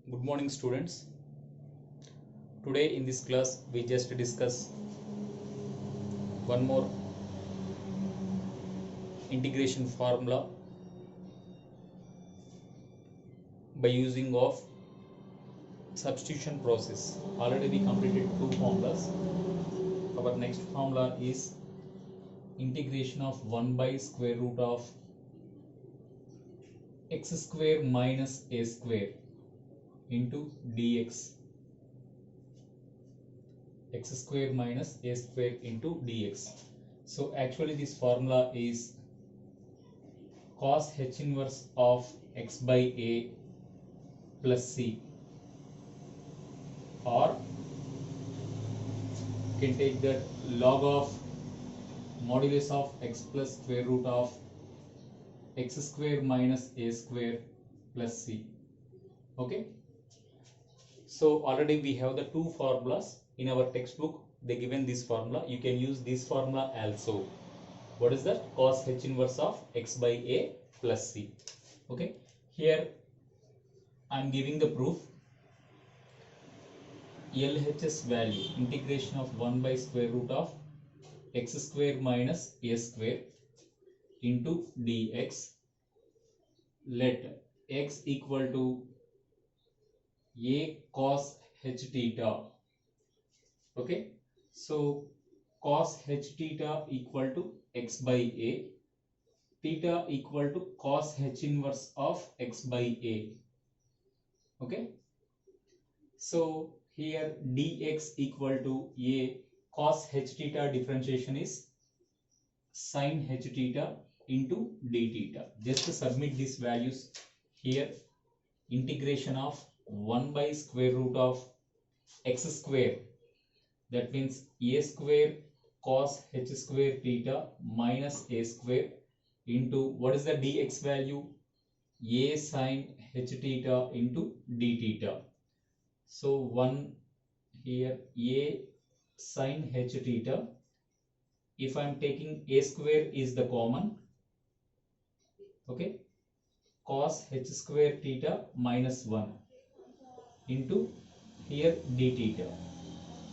Good morning, students. Today in this class we just discuss one more integration formula by using of substitution process. Already we completed two formulas. Our next formula is integration of 1 by square root of x square minus a square into dx. X square minus a square into dx. So actually this formula is cos h inverse of x by a plus c, or you can take that log of modulus of x plus square root of x square minus a square plus c. Okay, so already we have the two formulas in our textbook. They given this formula. You can use this formula also. What is that? Cos h inverse of x by a plus c. Okay, here I am giving the proof. LHS value, integration of 1 by square root of x square minus a square into dx. Let x equal to a cos h theta. Okay, so cos h theta equal to x by a, theta equal to cos h inverse of x by a. Okay, so here dx equal to a cos h theta, differentiation is sin h theta into d theta. Just to submit these values here. Integration of 1 by square root of x square, that means a square cos h square theta minus a square into, what is the dx value? A sin h theta into d theta. So 1 here, a sin h theta. If I am taking a square is the common, okay, cos h square theta minus 1 into here d theta.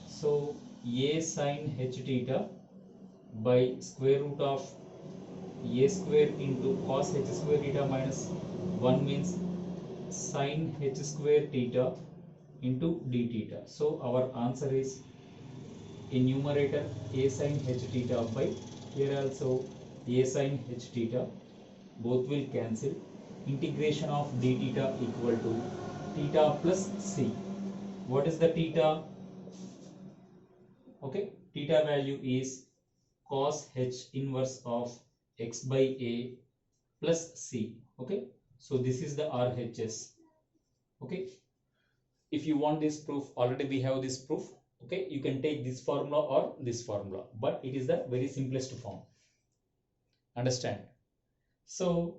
So a sin h theta by square root of a square into cos h square theta minus 1 means sin h square theta into d theta. So our answer is in numerator a sin h theta by here also a sin h theta, both will cancel. Integration of d theta equal to theta plus c. What is the theta? Okay, theta value is cos h inverse of x by a plus c. Okay, so this is the RHS. Okay, if you want this proof, already we have this proof. Okay, you can take this formula or this formula, but it is the very simplest form. Understand? So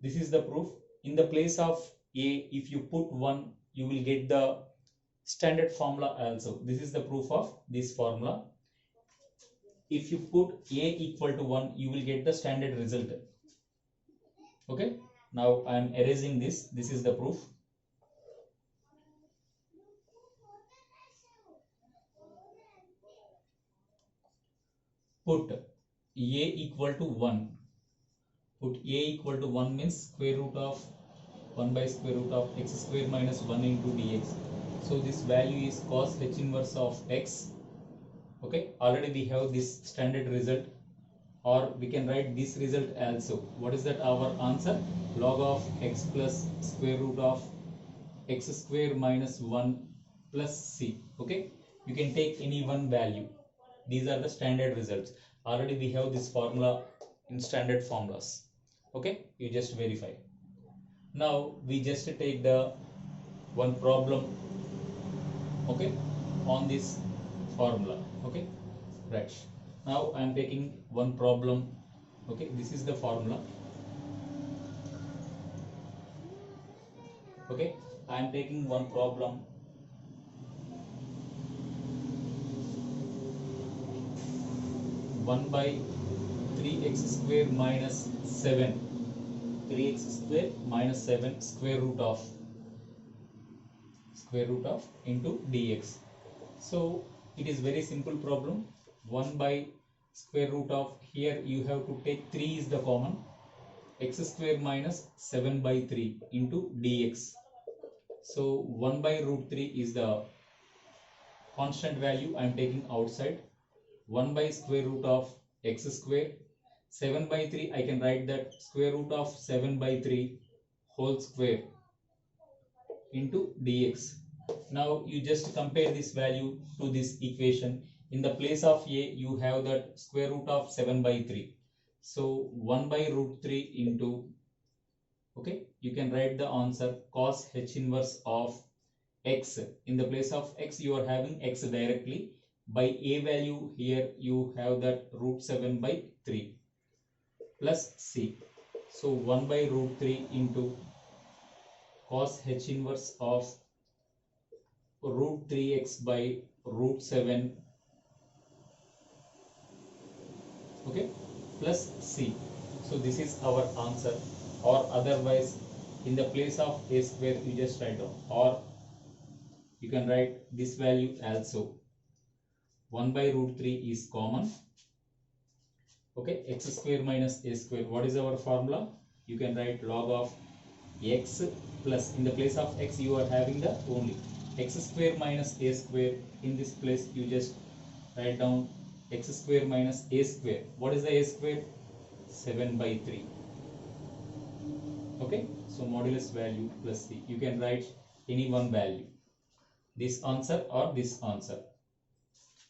this is the proof. In the place of a, if you put 1, you will get the standard formula also. This is the proof of this formula. If you put a equal to 1, you will get the standard result. Okay, now I am erasing this. This is the proof. Put a equal to 1. Put a equal to 1 means square root of 1 by square root of x square minus 1 into dx. So this value is cos h inverse of x. Okay, already we have this standard result, or we can write this result also. What is that? Our answer, log of x plus square root of x square minus 1 plus c. Okay, you can take any one value. These are the standard results. Already we have this formula in standard formulas. Okay, you just verify. Now we just take the one problem, okay, on this formula. Okay, right. Now I am taking one problem. Okay, this is the formula. Okay, I am taking one problem. One by 3x square minus 7. 3x square minus 7 square root of square root of into dx. So it is very simple problem. 1 by square root of, here you have to take 3 is the common, x square minus 7 by 3 into dx. So 1 by root 3 is the constant value I am taking outside. 1 by square root of x square, 7 by 3 I can write that square root of 7 by 3 whole square into dx. Now you just compare this value to this equation. In the place of a you have that square root of 7 by 3. So 1 by root 3 into, okay, you can write the answer cos h inverse of x. In the place of x you are having x directly. By a value here you have that root 7 by 3 plus c. So 1 by root 3 into cos h inverse of root 3x by root 7, okay, plus c. So this is our answer. Or otherwise, in the place of a square you just write down, or you can write this value also. 1 by root 3 is common, okay, x square minus a square. What is our formula? You can write log of x plus, in the place of x you are having the only x square minus a square. In this place you just write down x square minus a square. What is the a square? 7 by 3. Okay, so modulus value plus c. You can write any one value, this answer or this answer.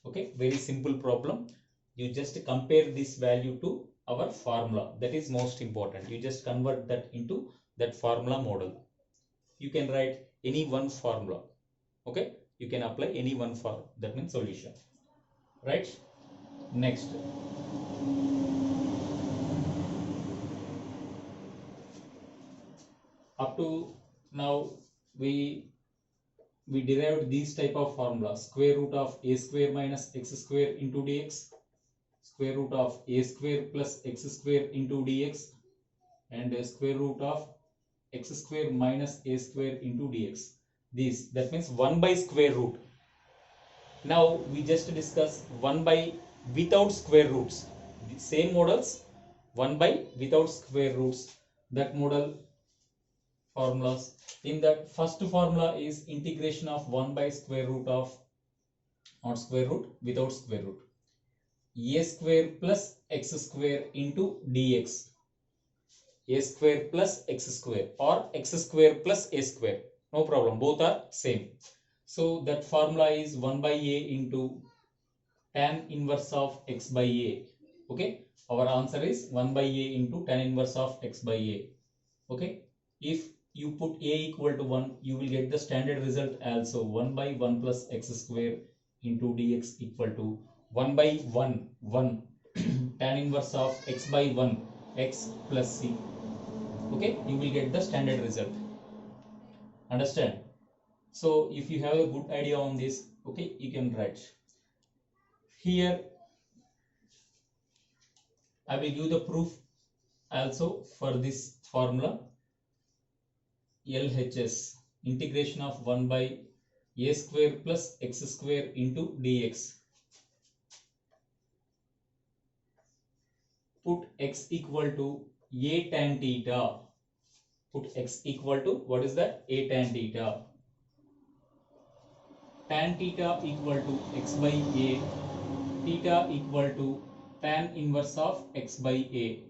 Okay, very simple problem. You just compare this value to our formula. That is most important. You just convert that into that formula model. You can write any one formula. Okay, you can apply any one formula. That means solution. Right? Next. Up to now we derived these type of formula: square root of a square minus x square into dx, square root of a square plus x square into dx, and square root of x square minus a square into dx. This, that means 1 by square root. Now we just discuss 1 by without square roots. The same models, 1 by without square roots. That model formulas. In that first formula is integration of 1 by square root of, not square root, without square root, a square plus x square into dx. A square plus x square or x square plus a square, no problem, both are same. So that formula is 1 by a into tan inverse of x by a. Okay, our answer is 1 by a into tan inverse of x by a. Okay, if you put a equal to 1, you will get the standard result also. 1 by 1 plus x square into dx equal to 1 by 1 tan inverse of x by 1 x plus c. Okay, you will get the standard result. Understand? So if you have a good idea on this, okay, you can write here. I will give the proof also for this formula. LHS, integration of 1 by a square plus x square into dx. Put x equal to a tan theta. Put x equal to, what is that? A tan theta. Tan theta equal to x by a. Theta equal to tan inverse of x by a.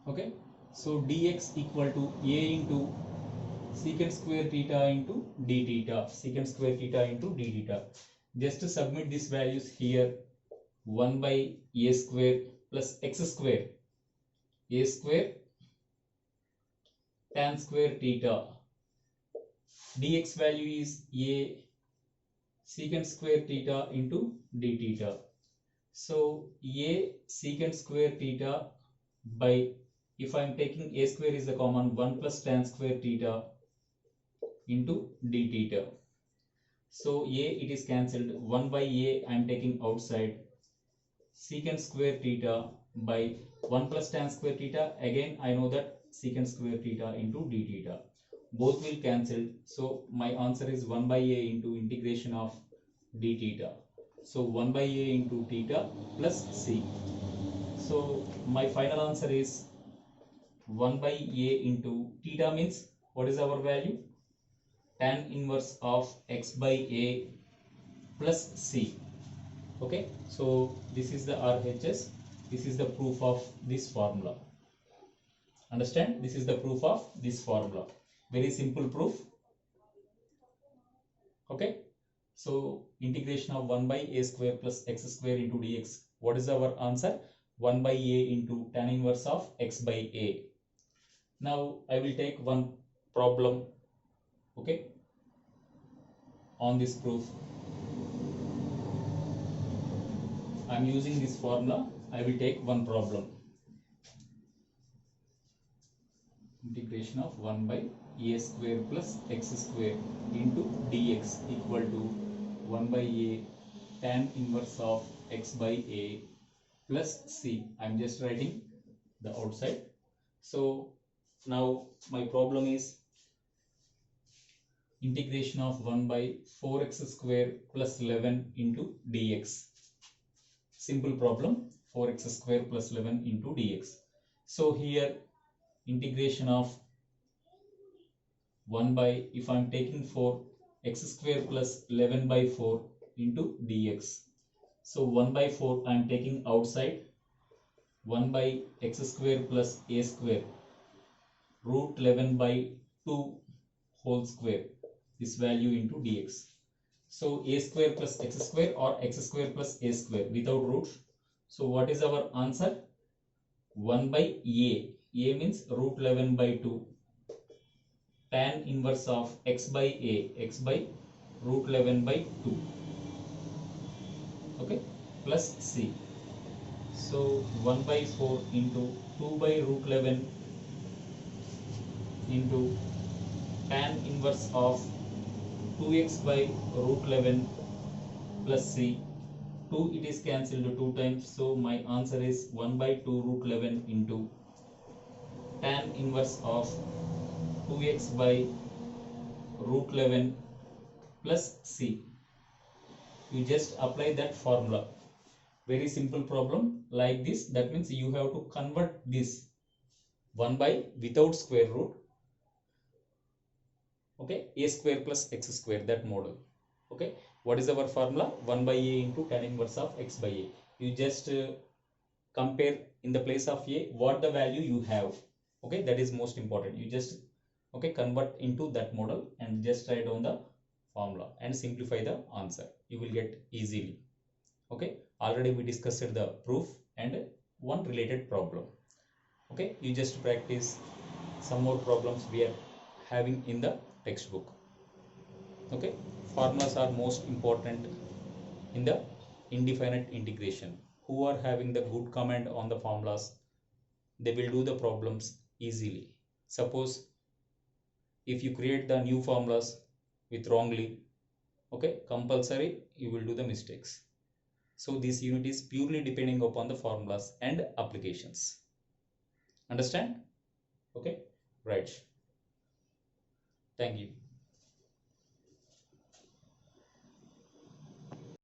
Okay. So dx equal to a into secant square theta into d theta. Secant square theta into d theta. Just to submit these values here. 1 by a square plus x square. A square tan square theta. Dx value is a secant square theta into d theta. So a secant square theta by, if I am taking a square is the common, 1 plus tan square theta into d theta. So a, it is cancelled. 1 by a I am taking outside. Secant square theta by 1 plus tan square theta. Again I know that secant square theta into d theta. both will cancel. So my answer is 1 by a into integration of d theta. So 1 by a into theta plus c. So my final answer is 1 by a into theta means what is our value? Tan inverse of x by a plus c. Okay, so this is the RHS. This is the proof of this formula. Understand? This is the proof of this formula. Very simple proof. Okay, so integration of 1 by a square plus x square into dx. What is our answer? 1 by a into tan inverse of x by a. Now I will take one problem, okay, on this proof. I am using this formula. I will take one problem. Integration of 1 by a square plus x square into dx equal to 1 by a tan inverse of x by a plus c. I am just writing the outside. So now my problem is integration of 1 by 4x square plus 11 into dx. Simple problem, 4x square plus 11 into dx. So here integration of 1 by, if I am taking 4, x square plus 11 by 4 into dx. So 1 by 4 I am taking outside. 1 by x square plus a square root 11 by 2 whole square, this value into dx. So a square plus x square or x square plus a square without root. So what is our answer? 1 by a. A means root 11 by 2 tan inverse of x by a, x by root 11 by 2, okay, plus c. So 1 by 4 into 2 by root 11 into tan inverse of 2x by root 11 plus c. 2 it is cancelled 2 times, so my answer is 1 by 2 root 11 into tan inverse of 2x by root 11 plus c. You just apply that formula. Very simple problem like this. That means you have to convert this 1 by without square root, okay, a square plus x square, that model. Okay, what is our formula? 1 by a into tan inverse of x by a. You just compare in the place of a what the value you have. Okay, that is most important. You just, okay, convert into that model and just write down the formula and simplify the answer. You will get easily. Okay, already we discussed the proof and one related problem. Okay, you just practice some more problems we are having in the textbook. Okay, formulas are most important in the indefinite integration. Who are having the good command on the formulas, they will do the problems easily. Suppose if you create the new formulas with wrongly, okay, compulsory you will do the mistakes. So this unit is purely depending upon the formulas and applications. Understand? Okay, right. Thank you.